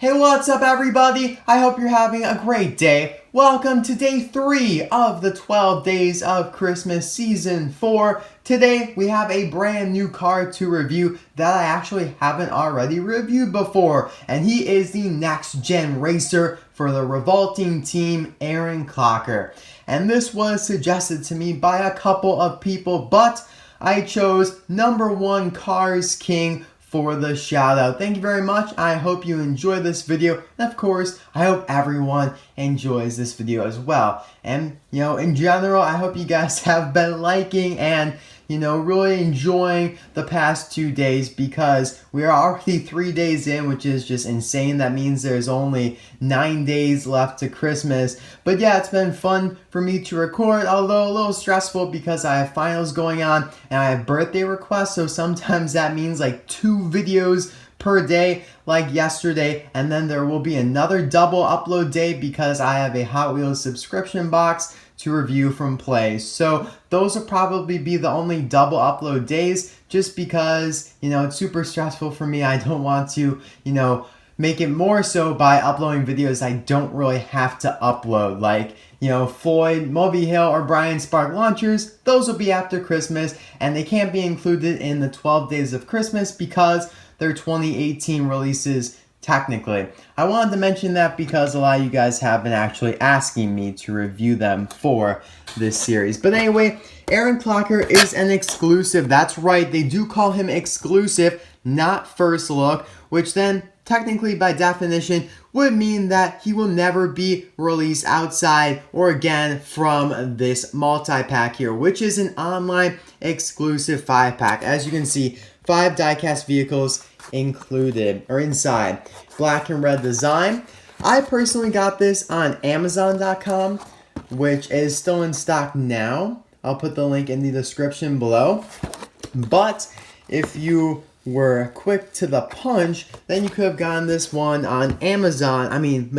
Hey, what's up everybody? I hope you're having a great day. Welcome to day 3 of the 12 Days of Christmas Season 4. Today we have a brand new car to review that I actually haven't already reviewed before. And he is the next gen racer for the revolting team, Aaron Clocker. And this was suggested to me by a couple of people, but I chose number 1 Cars King for the shout out. Thank you very much. I hope you enjoy this video. And of course, I hope everyone enjoys this video as well. And, in general, I hope you guys have been liking and, really enjoying the past 2 days because we are already 3 days in, which is just insane. That means there's only 9 days left to Christmas. But yeah, it's been fun for me to record, although a little stressful because I have finals going on and I have birthday requests. So sometimes that means like 2 videos per day like yesterday, and then there will be another double upload day because I have a Hot Wheels subscription box to review from Play. So those will probably be the only double upload days just because, it's super stressful for me. I don't want to, make it more so by uploading videos I don't really have to upload. Like, Floyd, Moby Hill, or Brian Spark launchers, those will be after Christmas, and they can't be included in the 12 Days of Christmas because they're 2018 releases technically. I wanted to mention that because a lot of you guys have been actually asking me to review them for this series. But anyway, Aaron Clocker is an exclusive. That's right, they do call him exclusive, not first look, which then technically by definition would mean that he will never be released outside or again from this multi-pack here, which is an online exclusive 5-pack. As you can see, 5 diecast vehicles included or inside. Black and red design. I personally got this on Amazon.com, which is still in stock now. I'll put the link in the description below. But if you were quick to the punch, then you could have gotten this one on Mattel.com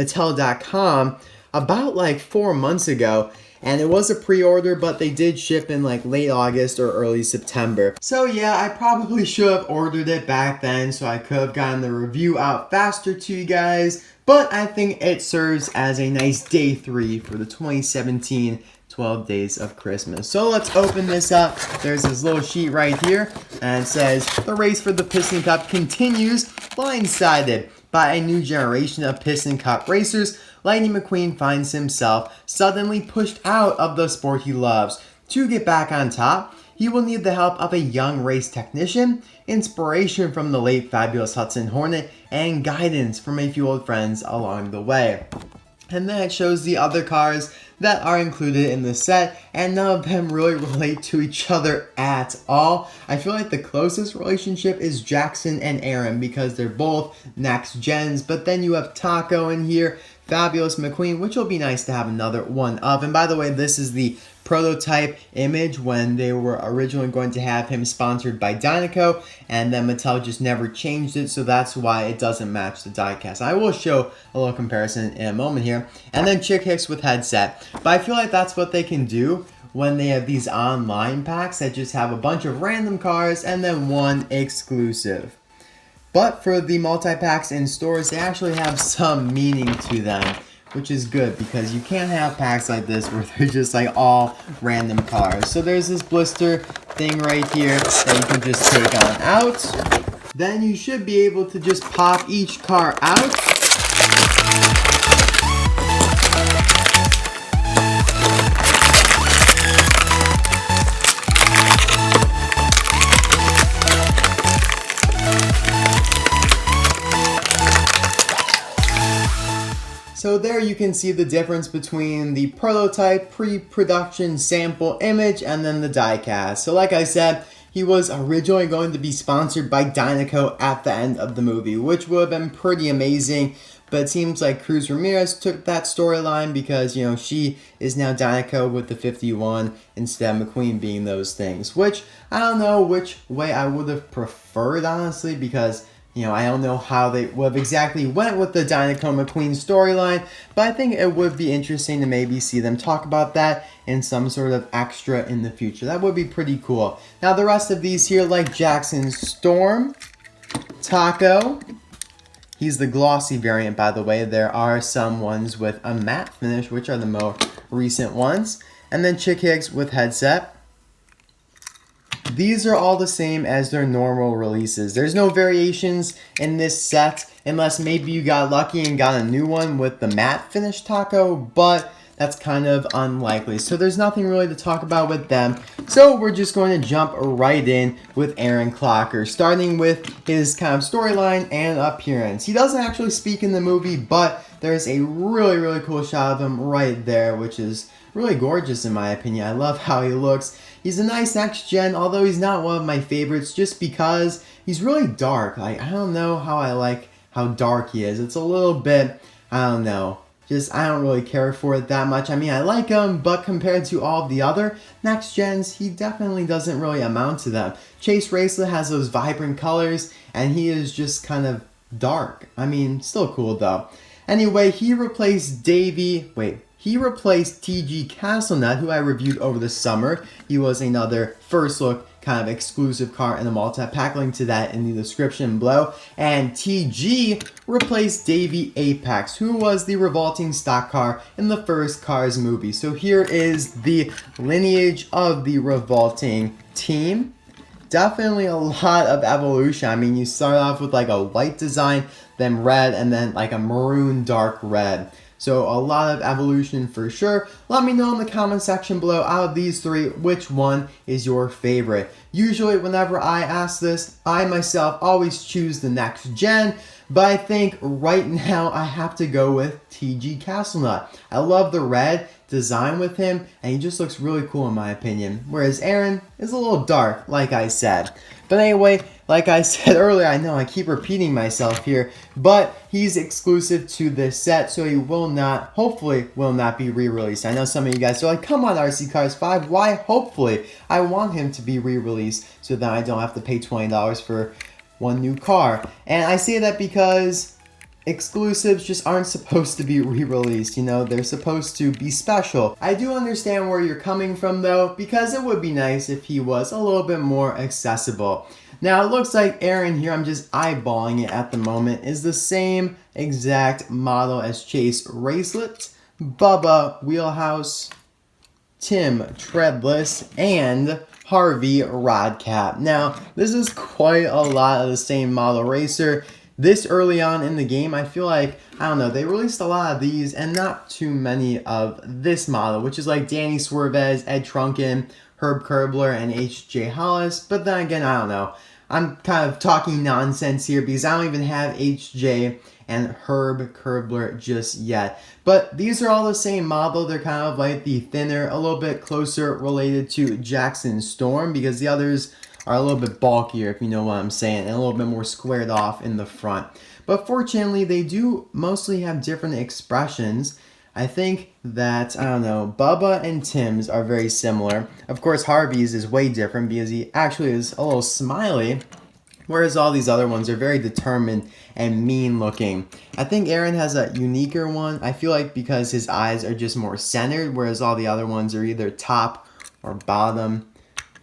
about like 4 months ago. And it was a pre-order, but they did ship in like late August or early September. So yeah, I probably should have ordered it back then so I could have gotten the review out faster to you guys. But I think it serves as a nice day 3 for the 2017 12 Days of Christmas. So let's open this up. There's this little sheet right here, and it says, the race for the Piston Cup continues. Blindsided by a new generation of Piston Cup racers, Lightning McQueen finds himself suddenly pushed out of the sport he loves. To get back on top, he will need the help of a young race technician, inspiration from the late fabulous Hudson Hornet, and guidance from a few old friends along the way. And then it shows the other cars that are included in the set, and none of them really relate to each other at all. I feel like the closest relationship is Jackson and Aaron because they're both next gens, but then you have Taco in here, Fabulous McQueen, which will be nice to have another one of. And by the way, this is the prototype image when they were originally going to have him sponsored by Dynaco, and then Mattel just never changed it, so that's why it doesn't match the diecast. I will show a little comparison in a moment here. And then Chick Hicks with headset. But I feel like that's what they can do when they have these online packs that just have a bunch of random cars and then one exclusive. But for the multi-packs in stores, they actually have some meaning to them, which is good because you can't have packs like this where they're just like all random cars. So there's this blister thing right here that you can just take on out. Then you should be able to just pop each car out. So there you can see the difference between the prototype, pre-production sample image, and then the diecast. So like I said, he was originally going to be sponsored by Dynaco at the end of the movie, which would have been pretty amazing. But it seems like Cruz Ramirez took that storyline because, she is now Dynaco with the 51 instead of McQueen being those things. Which, I don't know which way I would have preferred, honestly, because I don't know how they would have exactly went with the Dynaco McQueen storyline, but I think it would be interesting to maybe see them talk about that in some sort of extra in the future. That would be pretty cool. Now the rest of these here, like Jackson Storm, Taco, He's the glossy variant, by the way. There are some ones with a matte finish, which are the more recent ones. And then Chick Hicks with headset. These are all the same as their normal releases. There's no variations in this set, unless maybe you got lucky and got a new one with the matte finish taco, but that's kind of unlikely. So there's nothing really to talk about with them. So we're just going to jump right in with Aaron Clocker, starting with his kind of storyline and appearance. He doesn't actually speak in the movie, but there's a really cool shot of him right there, which is really gorgeous in my opinion. I love how he looks. He's a nice next gen, although he's not one of my favorites just because he's really dark. Like, I don't know how I like how dark he is. It's a little bit, I don't know. Just, I don't really care for it that much. I mean, I like him, but compared to all of the other next gens, he definitely doesn't really amount to them. Chase Racelet has those vibrant colors, and he is just kind of dark. I mean, still cool though. Anyway, he replaced TG Castlenut, who I reviewed over the summer. He was another first look kind of exclusive car in the multi-pack. Link to that in the description below. And TG replaced Davey Apex, who was the revolting stock car in the first Cars movie. So here is the lineage of the revolting team. Definitely a lot of evolution. I mean, you start off with like a white design, then red, and then like a maroon dark red. So a lot of evolution for sure. Let me know in the comment section below, out of these three, which one is your favorite. Usually whenever I ask this, I myself always choose the next gen, but I think right now I have to go with TG Castlenut. I love the red design with him, and he just looks really cool in my opinion. Whereas Aaron is a little dark, like I said. But anyway, like I said earlier, I know I keep repeating myself here, but he's exclusive to this set, so he will not, hopefully, will not be re-released. I know some of you guys are like, come on RC Cars 5, why hopefully? I want him to be re-released so that I don't have to pay $20 for one new car. And I say that because exclusives just aren't supposed to be re-released, you know, they're supposed to be special. I do understand where you're coming from though, because it would be nice if he was a little bit more accessible. Now it looks like Aaron here, I'm just eyeballing it at the moment, is the same exact model as Chase Racelet, Bubba Wheelhouse, Tim Treadless, and Harvey Rodcap. Now this is quite a lot of the same model racer. This early on in the game, I feel like, I don't know, they released a lot of these and not too many of this model, which is like Danny Swervez, Ed Trunken, Herb Kerbler, and H.J. Hollis. But then again, I don't know. I'm kind of talking nonsense here because I don't even have H.J. and Herb Kerbler just yet. But these are all the same model. They're kind of like the thinner, a little bit closer related to Jackson Storm because the others are a little bit bulkier, if you know what I'm saying, and a little bit more squared off in the front. But fortunately, they do mostly have different expressions. I think that, I don't know, Bubba and Tim's are very similar. Of course, Harvey's is way different because he actually is a little smiley, whereas all these other ones are very determined and mean looking. I think Aaron has a uniquer one. I feel like because his eyes are just more centered, whereas all the other ones are either top or bottom.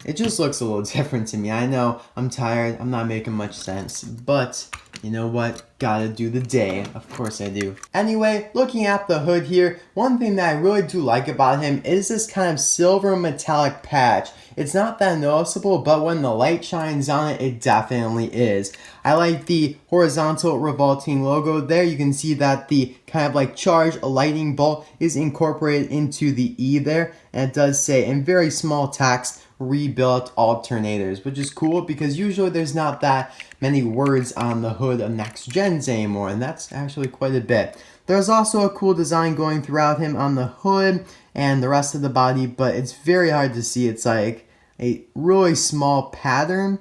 It just looks a little different to me. I know, I'm tired, I'm not making much sense, but you know what? Gotta do the day. Of course I do. Anyway, looking at the hood here, one thing that I really do like about him is this kind of silver metallic patch. It's not that noticeable, but when the light shines on it, it definitely is. I like the horizontal revolting logo there. You can see that the kind of like charged lightning bolt is incorporated into the E there. And it does say in very small text, rebuilt alternators, which is cool because usually there's not that many words on the hood of next gens anymore, and that's actually quite a bit. There's also a cool design going throughout him on the hood and the rest of the body, but it's very hard to see. It's like a really small pattern.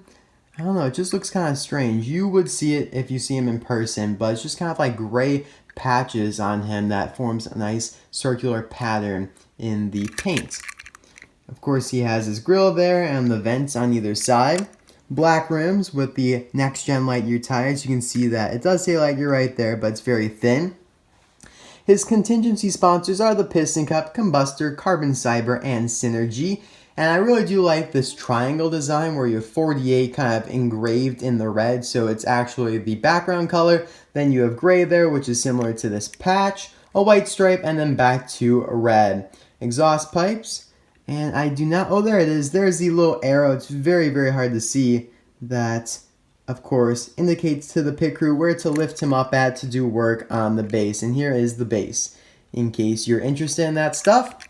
I don't know, it just looks kind of strange. You would see it if you see him in person, but it's just kind of like gray patches on him that forms a nice circular pattern in the paint. Of course, he has his grille there and the vents on either side. Black rims with the next gen Lightyear tires. You can see that it does say Lightyear right there, but it's very thin. His contingency sponsors are the Piston Cup, Combustor, Carbon Cyber, and Synergy. And I really do like this triangle design where you have 48 kind of engraved in the red, so it's actually the background color. Then you have gray there, which is similar to this patch, a white stripe, and then back to red. Exhaust pipes, and I do not, oh there it is, there's the little arrow. It's very, very hard to see. That, of course, indicates to the pit crew where to lift him up at to do work on the base. And here is the base, in case you're interested in that stuff.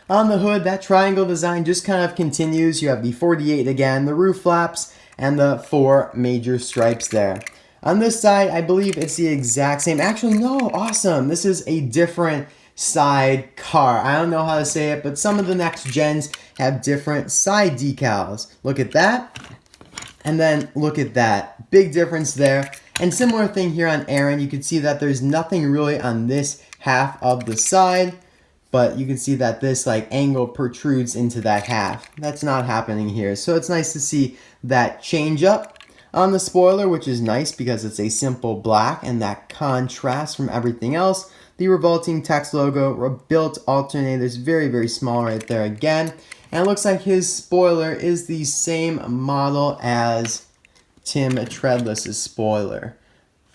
On the hood, that triangle design just kind of continues. You have the 48 again, the roof flaps, and the 4 major stripes there. On this side, I believe it's the exact same. Actually, no, awesome. This is a different side car. I don't know how to say it, but some of the next gens have different side decals. Look at that. And then look at that. Big difference there. And similar thing here on Aaron. You can see that there's nothing really on this half of the side. But you can see that this like angle protrudes into that half. That's not happening here. So it's nice to see that change up on the spoiler, which is nice because it's a simple black and that contrast from everything else. The revolting text logo, rebuilt alternators, very, very small right there again. And it looks like his spoiler is the same model as Tim Treadless's spoiler.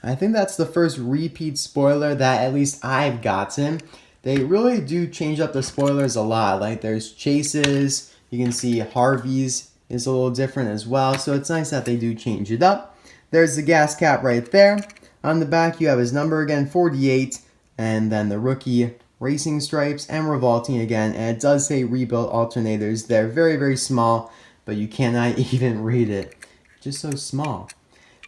I think that's the first repeat spoiler that at least I've gotten. They really do change up the spoilers a lot. Like there's Chase's, you can see Harvey's is a little different as well. So it's nice that they do change it up. There's the gas cap right there. On the back you have his number again, 48, and then the rookie racing stripes and revolting again. And it does say rebuilt alternators. They're very, very small, but you cannot even read it. Just so small.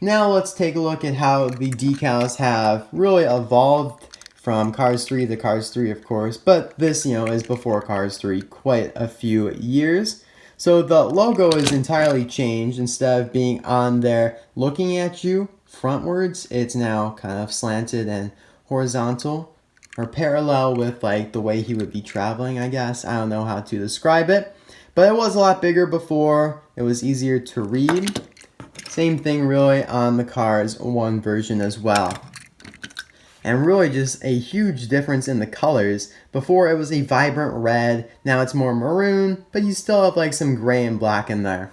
Now let's take a look at how the decals have really evolved from Cars 3 to Cars 3, of course, but this, is before Cars 3, quite a few years. So the logo is entirely changed. Instead of being on there looking at you frontwards, it's now kind of slanted and horizontal, or parallel with like the way he would be traveling, I guess. I don't know how to describe it, but it was a lot bigger before. It was easier to read. Same thing really on the Cars 1 version as well. And really just a huge difference in the colors. Before it was a vibrant red, now it's more maroon, but you still have like some gray and black in there.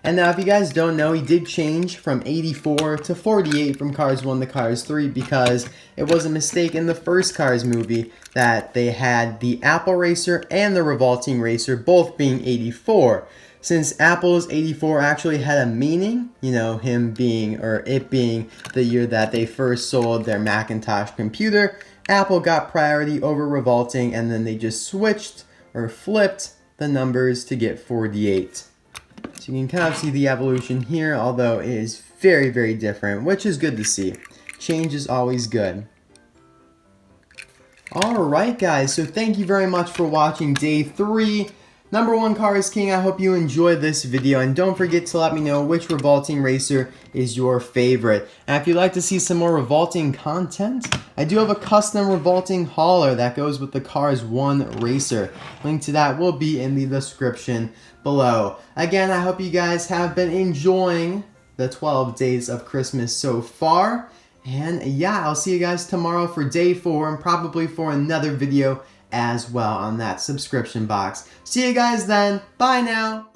And now if you guys don't know, he did change from 84 to 48 from Cars 1 to Cars 3 because it was a mistake in the first Cars movie that they had the Apple Racer and the Revolting Racer both being 84. Since Apple's 84 actually had a meaning, him being, or it being the year that they first sold their Macintosh computer, Apple got priority over Revolting, and then they just switched or flipped the numbers to get 48. So you can kind of see the evolution here, although it is very, very different, which is good to see. Change is always good. Alright guys, so thank you very much for watching day 3. Number 1 Car is King. I hope you enjoyed this video, and don't forget to let me know which Revolting Racer is your favorite. And if you'd like to see some more Revolting content, I do have a custom Revolting hauler that goes with the Cars 1 Racer. Link to that will be in the description below. Again, I hope you guys have been enjoying the 12 days of Christmas so far. And yeah, I'll see you guys tomorrow for day 4 and probably for another video as well on that subscription box. See you guys then. Bye now.